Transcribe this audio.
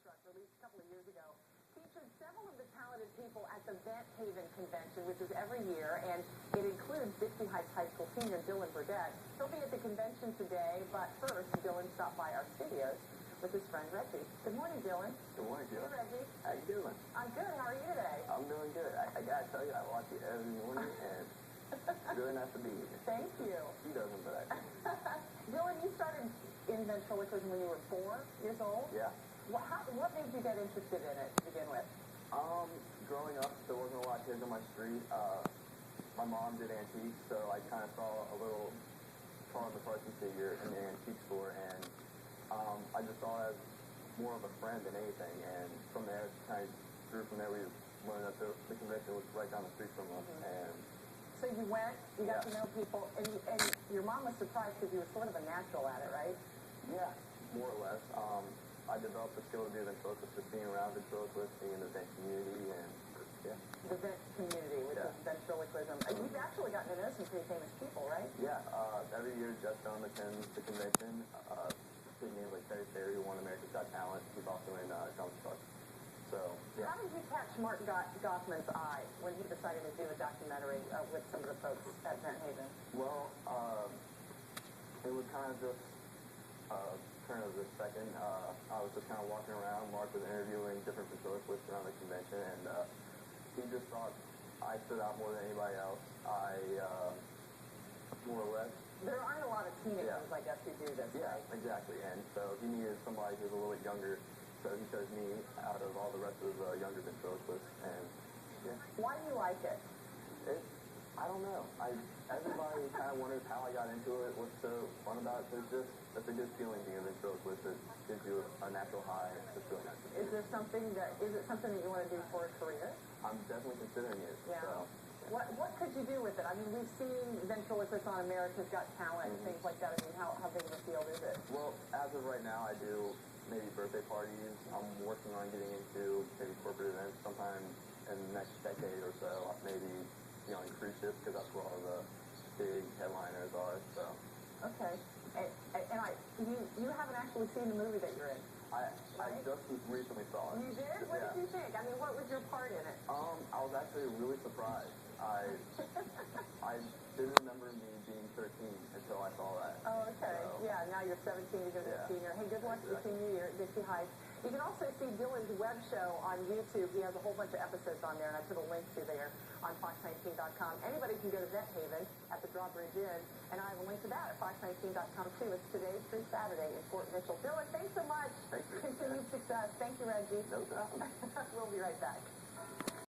construct released a couple of years ago featured several of the talented people at the Vent Haven Convention, which is every year, and it includes Dixie Heights High School senior Dylan Burdette. He'll be at the convention today, but first, Dylan stopped by our studios with his friend Reggie. Good morning, Dylan. Good morning, Dylan. Hey, Reggie. How you doing? I'm good. How are you today? I'm doing good. I gotta tell you, I watch you every morning, and it's really nice to be here. Thank you. She doesn't, but I do. Dylan, you started in ventriloquism when you were 4 years old? Yeah. What made you get interested in it to begin with? Growing up, there wasn't a lot of kids on my street. My mom did antiques, so I kind of saw a little Charles McCarthy figure in the antique store, and I just saw it as more of a friend than anything. And from there, it kind of grew from there. We learned that the convention was right down the street from us, and so you went, you got to know people, and your mom was surprised because you were sort of a natural at it, right? yeah, more or less. I developed the skill to do ventriloquist, just being around ventriloquists, being in the vent community, and yeah. The vent community, which is ventriloquism. You've actually gotten to know some pretty famous people, right? Yeah, every year Jeff Dunn attends the convention. Big names like Terry who won America's Got Talent. He's also in John Stark. So, yeah. How did you catch Mark Goffman's eye when he decided to do a documentary with some of the folks at Vent Haven? Well, it was kind of just turn of the second. I was just kind of walking around. Mark was interviewing different ventriloquists around the convention, and he just thought I stood out more than anybody else. More or less. There aren't a lot of teenagers, I guess, who do this, Yeah, right? exactly. And so he needed somebody who was a little bit younger, so he chose me out of all the rest of the younger ventriloquists. And yeah. Why do you like it? I don't know. Everybody kind of wonders how I got into it. What's so fun about it? It's a good feeling being a ventriloquist. It gives you a natural high. It's just really nice. Is it something that you want to do for a career? I'm definitely considering it. Yeah. So. What could you do with it? I mean, we've seen ventriloquists on America's Got Talent, things like that. I mean, how big of a field is it? Well, as of right now, I do maybe birthday parties. I'm working on getting into maybe corporate events sometime in the next decade or so. Maybe, on cruise ships, because that's where all the big headliners are. So. Okay. And you haven't actually seen the movie that you're in. I just recently saw it. You did? What did you think? I mean, what was your part in it? I was actually really surprised. I didn't remember me being 13 until I saw that. Oh, okay. So, yeah, now you're 17, you're going to be a senior. Hey, good luck to the senior year at Dixie Heights. You can also see Dylan's web show on YouTube. He has a whole bunch of episodes on there, and I put a link to there on fox19.com. Anybody can go to Vent Haven at the Drawbridge Inn, and I have a link to that at fox19.com, too. It's today through Saturday in Fort Mitchell. Dylan, thanks so much. Thank you. Continued success. Thank you, Reggie. No problem. We'll be right back.